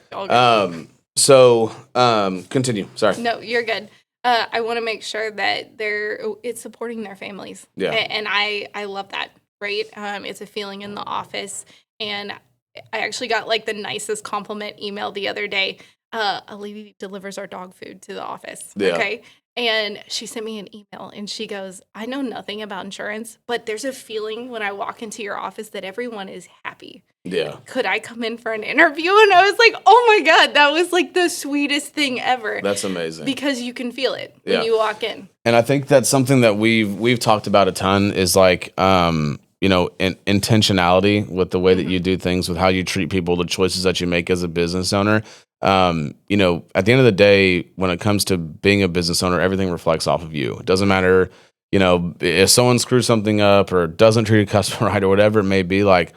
Continue. Sorry. No, you're good. I want to make sure that it's supporting their families. Yeah. And I love that, right? It's a feeling in the office. And I actually got like the nicest compliment email the other day. A lady delivers our dog food to the office. Yeah. Okay. And she sent me an email and she goes, I know nothing about insurance, but there's a feeling when I walk into your office that everyone is happy. Yeah. Could I come in for an interview? And I was like, oh my God, that was like the sweetest thing ever. That's amazing. Because you can feel it when you walk in. And I think that's something that we've talked about a ton is like, intentionality with the way that you do things, with how you treat people, the choices that you make as a business owner. At the end of the day, when it comes to being a business owner, everything reflects off of you. It doesn't matter, if someone screws something up or doesn't treat a customer right or whatever it may be, like,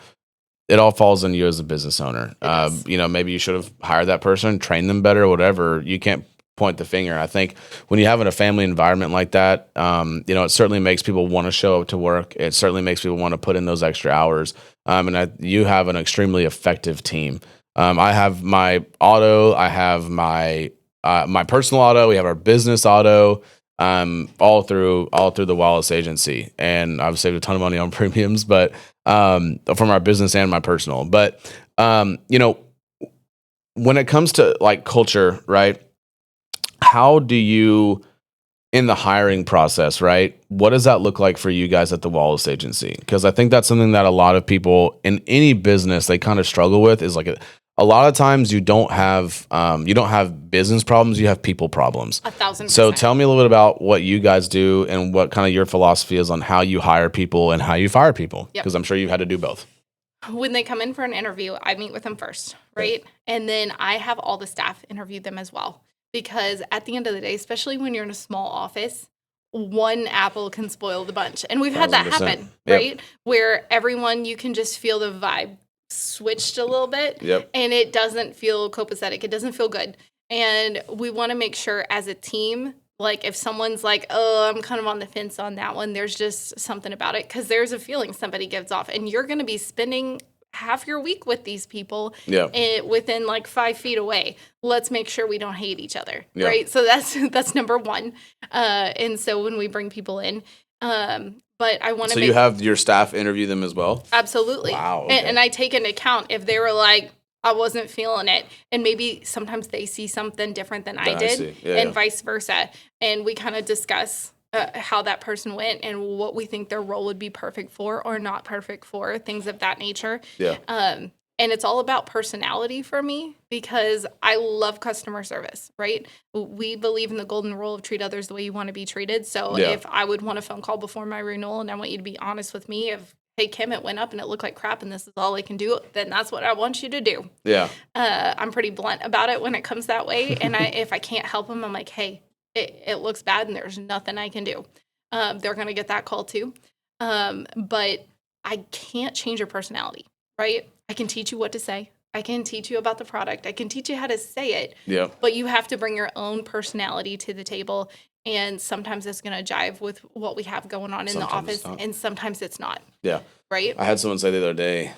it all falls on you as a business owner. Maybe you should have hired that person, trained them better, whatever. You can't point the finger. I think when you have a family environment like that, it certainly makes people want to show up to work. It certainly makes people want to put in those extra hours. You have an extremely effective team. I have my auto. I have my personal auto. We have our business auto. All through the Wallace agency, and I've saved a ton of money on premiums, but from our business and my personal. But when it comes to like culture, right? How do you, in the hiring process, right? What does that look like for you guys at the Wallace agency? Because I think that's something that a lot of people in any business they kind of struggle with. Is like a lot of times you don't have business problems, you have people problems. 1,000%. So tell me a little bit about what you guys do and what kind of your philosophy is on how you hire people and how you fire people, because I'm sure you've had to do both. When they come in for an interview, I meet with them first, right? And then I have all the staff interview them as well, because at the end of the day, especially when you're in a small office, one apple can spoil the bunch. And we've had that happen, right? Where everyone, you can just feel the vibe switched a little bit and it doesn't feel copacetic. It doesn't feel good. And we want to make sure as a team, like if someone's like, oh, I'm kind of on the fence on that one, there's just something about it, because there's a feeling somebody gives off and you're going to be spending half your week with these people within like 5 feet away. Let's make sure we don't hate each other, right? So that's number one. And so when we bring people in, but I want to. So you have your staff interview them as well? Absolutely. Wow. Okay. And I take into account if they were like, I wasn't feeling it, and maybe sometimes they see something different than I did, and vice versa. And we kind of discuss how that person went and what we think their role would be perfect for or not perfect for, things of that nature. And it's all about personality for me, because I love customer service, right? We believe in the golden rule of treat others the way you want to be treated. So if I would want a phone call before my renewal and I want you to be honest with me, if, hey, Kim, it went up and it looked like crap and this is all I can do, then that's what I want you to do. I'm pretty blunt about it when it comes that way. And if I can't help them, I'm like, hey, it looks bad and there's nothing I can do. They're going to get that call too. But I can't change your personality, right? I can teach you what to say. I can teach you about the product. I can teach you how to say it. But you have to bring your own personality to the table. And sometimes it's going to jive with what we have going on in the office. And sometimes it's not. Right? I had someone say the other day,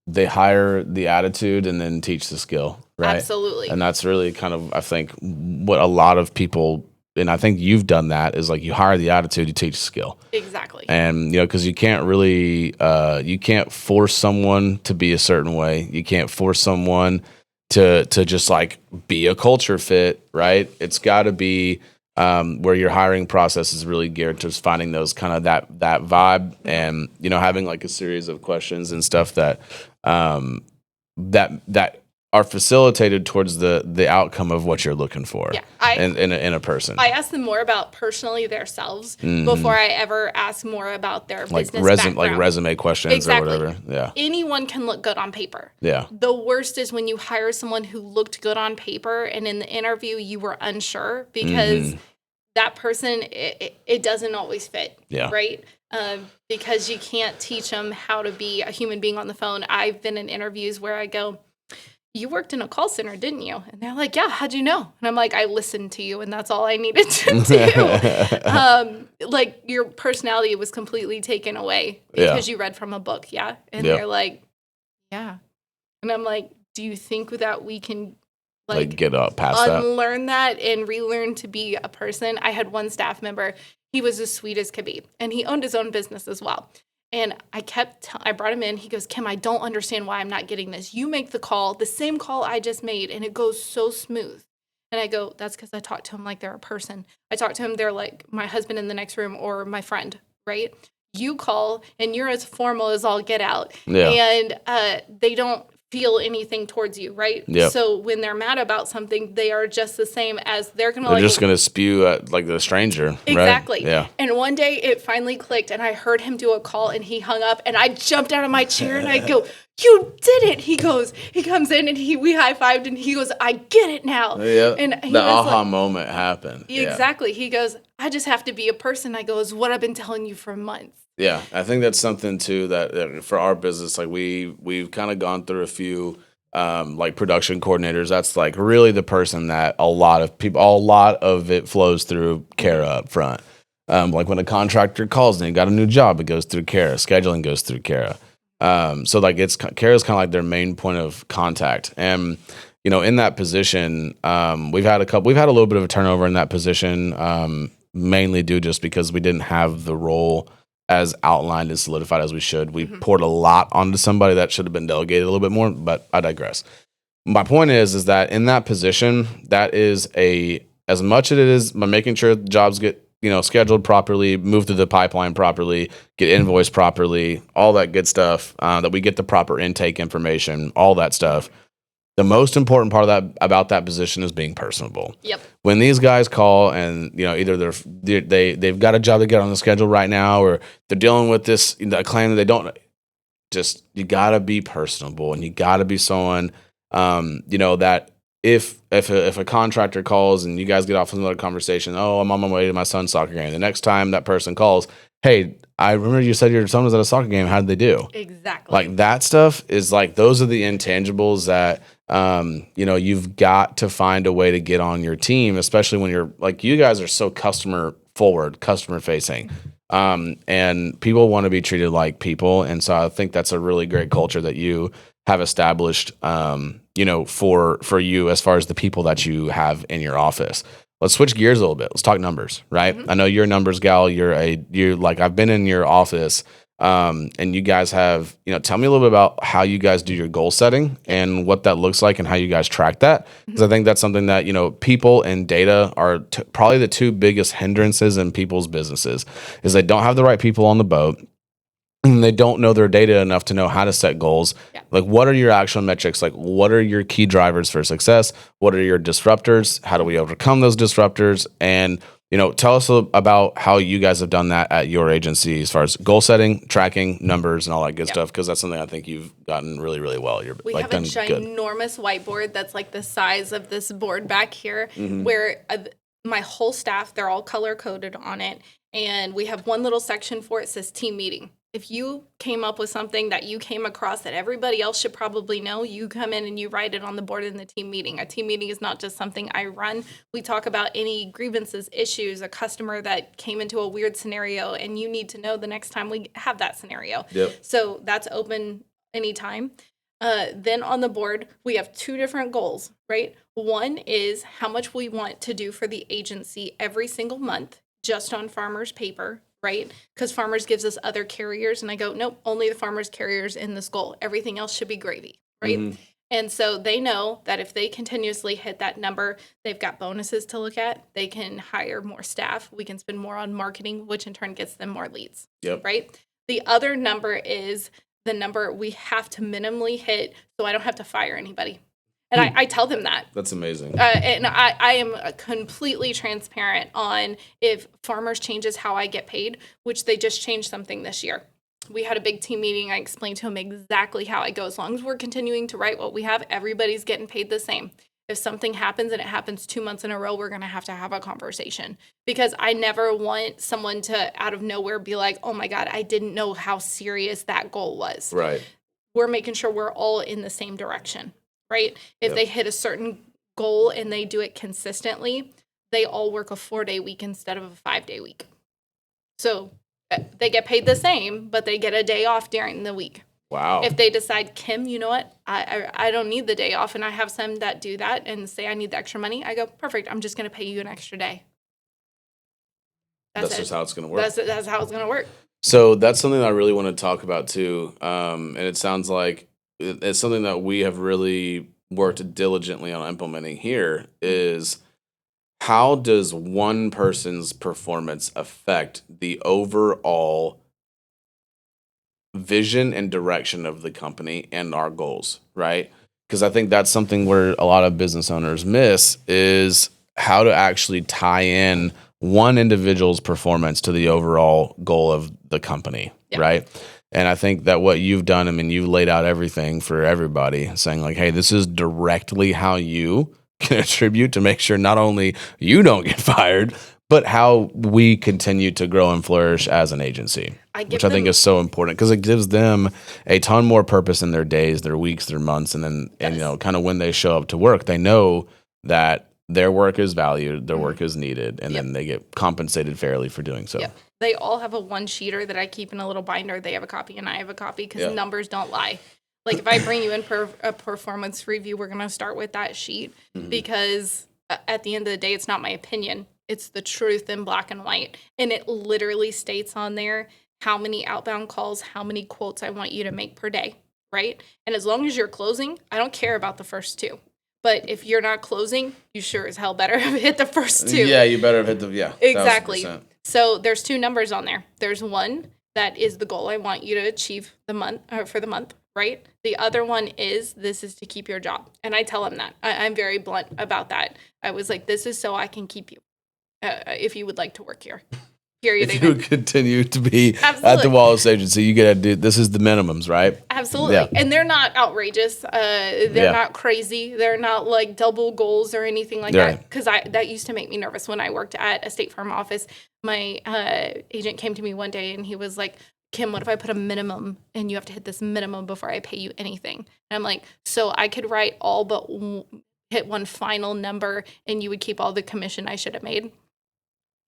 they hire the attitude and then teach the skill. Right? Absolutely. And that's really kind of, I think, what a lot of people, and I think you've done that, is like you hire the attitude, you teach the skill. Exactly. And, because you can't really, you can't force someone to be a certain way. You can't force someone to just like be a culture fit, right? It's got to be where your hiring process is really geared towards finding those kind of that vibe, and having like a series of questions and stuff that that are facilitated towards the outcome of what you're looking for. Yeah, in a person. I ask them more about personally themselves before I ever ask more about their like business background. like resume questions Exactly. or whatever. Yeah. Anyone can look good on paper. Yeah. The worst is when you hire someone who looked good on paper and in the interview you were unsure because that person, it doesn't always fit. Yeah. Right? Because you can't teach them how to be a human being on the phone. I've been in interviews where I go, you worked in a call center, didn't you? And they're like, yeah, how'd you know? And I'm like, I listened to you and that's all I needed to do. Like your personality was completely taken away because you read from a book. Yeah. And they're like, yeah. And I'm like, do you think that we can like get up past unlearn that and relearn to be a person? I had one staff member, he was as sweet as could be, and he owned his own business as well. And I brought him in. He goes, Kim, I don't understand why I'm not getting this. You make the call, the same call I just made, and it goes so smooth. And I go, that's because I talk to him like they're a person. I talk to him, they're like my husband in the next room or my friend, right? You call, and you're as formal as all get out. Yeah. And they don't feel anything towards you, right? Yep. So when they're mad about something, they are just the same as they're just gonna spew at like the stranger. Exactly. Right? Yeah. And one day it finally clicked, and I heard him do a call, and he hung up, and I jumped out of my chair, and I go, "You did it!" He comes in, and we high-fived, and he goes, "I get it now." Yeah. And the aha moment happened. Exactly. Yeah. He goes, "I just have to be a person." I go, "Is what I've been telling you for months." Yeah, I think that's something too that for our business, like we've kind of gone through a few like production coordinators. That's like really the person that a lot of it flows through Kara up front. Like when a contractor calls and they got a new job, it goes through Kara. Scheduling goes through Kara. So like Kara's kind of like their main point of contact. And in that position, we've had a little bit of a turnover in that position, mainly due just because we didn't have the role as outlined and solidified as we should. We poured a lot onto somebody that should have been delegated a little bit more, but I digress. My point is that in that position, that is as much as it is by making sure jobs get, scheduled properly, move through the pipeline properly, get invoiced properly, all that good stuff, that we get the proper intake information, all that stuff. The most important part about that position is being personable. Yep. When these guys call and either they've got a job to get on the schedule right now, or they're dealing with this claim that they don't. Just you gotta be personable, and you gotta be someone that if a contractor calls and you guys get off on another conversation, oh, I'm on my way to my son's soccer game. The next time that person calls, hey, I remember you said your son was at a soccer game. How did they do? Exactly. Like that stuff is like those are the intangibles that you've got to find a way to get on your team, especially when you're like you guys are so customer forward, customer facing. And people want to be treated like people. And so I think that's a really great culture that you have established, for you as far as the people that you have in your office. Let's switch gears a little bit. Let's talk numbers, right? I know you're a numbers gal. You're like, I've been in your office, and you guys have, tell me a little bit about how you guys do your goal setting and what that looks like and how you guys track that. Because I think that's something that, people and data are probably the two biggest hindrances in people's businesses is they don't have the right people on the boat. And they don't know their data enough to know how to set goals. Yeah. Like, what are your actual metrics? Like, what are your key drivers for success? What are your disruptors? How do we overcome those disruptors? And, tell us about how you guys have done that at your agency as far as goal setting, tracking, numbers, and all that good stuff. Because that's something I think you've gotten really, really well. We have a ginormous whiteboard that's like the size of this board back here, where my whole staff, they're all color-coded on it. And we have one little section for it says team meeting. If you came up with something that you came across that everybody else should probably know, you come in and you write it on the board in the team meeting. A team meeting is not just something I run. We talk about any grievances, issues, a customer that came into a weird scenario, and you need to know the next time we have that scenario. Yep. So that's open anytime. Then on the board, we have two different goals, right? One is how much we want to do for the agency every single month, just on Farmers paper. Right? Because Farmers gives us other carriers, and I go, nope, only the Farmers carriers in this goal. Everything else should be gravy, right? And so they know that if they continuously hit that number, they've got bonuses to look at. They can hire more staff. We can spend more on marketing, which in turn gets them more leads. Yep. Right? The other number is the number we have to minimally hit so I don't have to fire anybody. And I tell them that. That's amazing. And I am completely transparent on if farmers changes how I get paid, which they just changed something this year. We had a big team meeting. I explained to them exactly how it goes. As long as we're continuing to write what we have, everybody's getting paid the same. If something happens and it happens 2 months in a row, we're going to have a conversation, because I never want someone to out of nowhere be like, oh my God, I didn't know how serious that goal was. Right. We're making sure we're all in the same direction, right? If they hit a certain goal and they do it consistently, they all work a 4-day week instead of a 5-day week. So they get paid the same, but they get a day off during the week. Wow. If they decide, Kim, you know what? I don't need the day off, and I have some that do that and say I need the extra money, I go, perfect. I'm just going to pay you an extra day. That's just how it's going to work. That's how it's going to work. So that's something that I really want to talk about too. And it sounds like it's something that we have really worked diligently on implementing here is, how does one person's performance affect the overall vision and direction of the company and our goals, right? Because I think that's something where a lot of business owners miss, is how to actually tie in one individual's performance to the overall goal of the company, right? And I think that what you've done, I mean, you've laid out everything for everybody, saying like, hey, this is directly how you can attribute to make sure not only you don't get fired, but how we continue to grow and flourish as an agency, which I think is so important, because it gives them a ton more purpose in their days, their weeks, their months, and then and you know, kind of when they show up to work, they know that their work is valued, their work is needed, and then they get compensated fairly for doing so. Yep. They all have a one-sheeter that I keep in a little binder. They have a copy and I have a copy, because numbers don't lie. Like if I bring you in for a performance review, we're going to start with that sheet, because at the end of the day, it's not my opinion. It's the truth in black and white. And it literally states on there how many outbound calls, how many quotes I want you to make per day, right? And as long as you're closing, I don't care about the first two. But if you're not closing, you sure as hell better have hit the first two. Yeah, you better have hit the, Exactly. 1,000%. So there's two numbers on there. There's one that is the goal I want you to achieve the month, or for the month, right? The other one is, this is to keep your job. And I tell them that. I'm very blunt about that. I was like, this is so I can keep you, if you would like to work here. Period. If you continue to be at the Wallace Agency, you got to do, this is the minimums, right? Absolutely. Yeah. And they're not outrageous. They're not crazy. They're not like double goals or anything like that. Because that used to make me nervous when I worked at a State Farm office. My agent came to me one day and he was like, Kim, what if I put a minimum and you have to hit this minimum before I pay you anything? And I'm like, so I could write all but hit one final number and you would keep all the commission I should have made?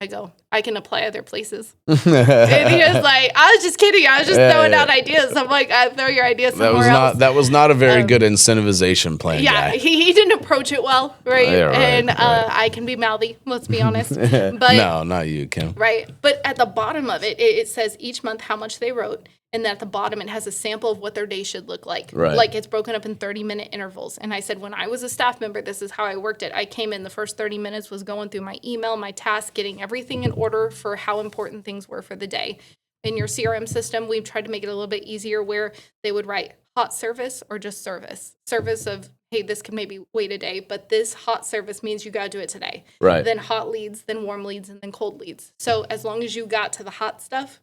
I go, I can apply other places. And he was like, I was just kidding. I was just throwing out ideas. I'm like, I throw your ideas somewhere else. That was not a very good incentivization plan. Yeah, he didn't approach it well, right? Yeah, right, and I can be mouthy, let's be honest. But no, not you, Kim. Right. But at the bottom of it says each month how much they wrote. And then at the bottom, it has a sample of what their day should look like. Right. Like it's broken up in 30-minute intervals. And I said, when I was a staff member, this is how I worked it. I came in, the first 30 minutes was going through my email, my tasks, getting everything in order for how important things were for the day. In your CRM system, we've tried to make it a little bit easier where they would write hot service or just service. Service of, hey, this can maybe wait a day, but this hot service means you got to do it today. Right. Then hot leads, then warm leads, and then cold leads. So as long as you got to the hot stuff,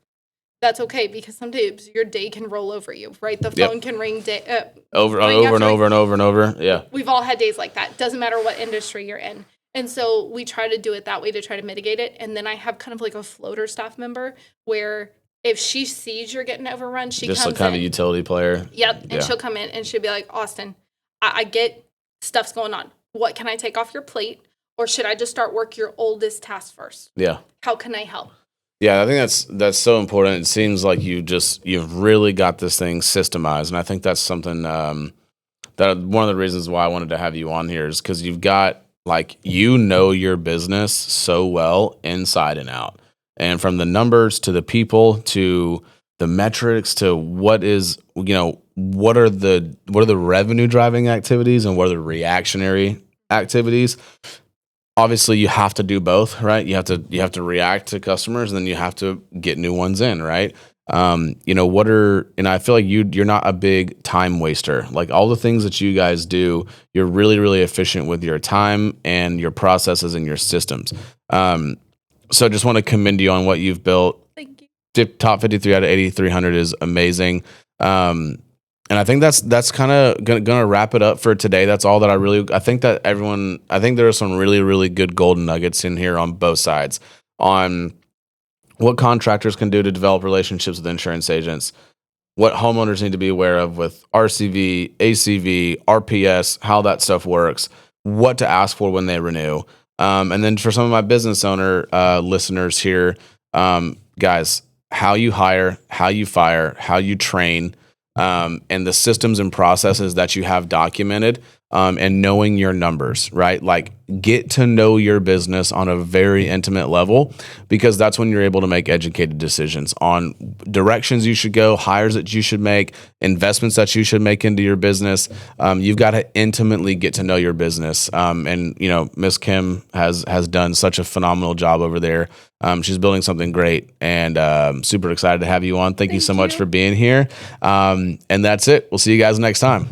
that's okay, because sometimes your day can roll over you, right? The phone can ring over and over. Yeah. We've all had days like that. Doesn't matter what industry you're in. And so we try to do it that way to try to mitigate it. And then I have kind of like a floater staff member where if she sees you're getting overrun, she just comes kind in. of a utility player. Yep. And she'll come in and she'll be like, Austin, I get stuff's going on. What can I take off your plate? Or should I just start work your oldest task first? Yeah. How can I help? Yeah, I think that's so important. It seems like you've really got this thing systemized, and I think that's something that one of the reasons why I wanted to have you on here is because you've got your business so well inside and out, and from the numbers to the people to the metrics to what is, what are the revenue driving activities and what are the reactionary activities. Obviously you have to do both, right? You have to react to customers, and then you have to get new ones in, right? And I feel like you're not a big time waster. Like all the things that you guys do, you're really, really efficient with your time and your processes and your systems. So just want to commend you on what you've built. Thank you. Top 53 out of 8,300 is amazing. And I think that's kind of gonna wrap it up for today. That's all that I think there are some really, really good golden nuggets in here on both sides on what contractors can do to develop relationships with insurance agents, what homeowners need to be aware of with RCV, ACV, RPS, how that stuff works, what to ask for when they renew. And then for some of my business owner listeners here, guys, how you hire, how you fire, how you train, and the systems and processes that you have documented, and knowing your numbers, right? Like get to know your business on a very intimate level, because that's when you're able to make educated decisions on directions you should go, hires that you should make, investments that you should make into your business. You've got to intimately get to know your business. And Miss Kim has done such a phenomenal job over there. She's building something great, and super excited to have you on. Thank you so much for being here. And that's it. We'll see you guys next time.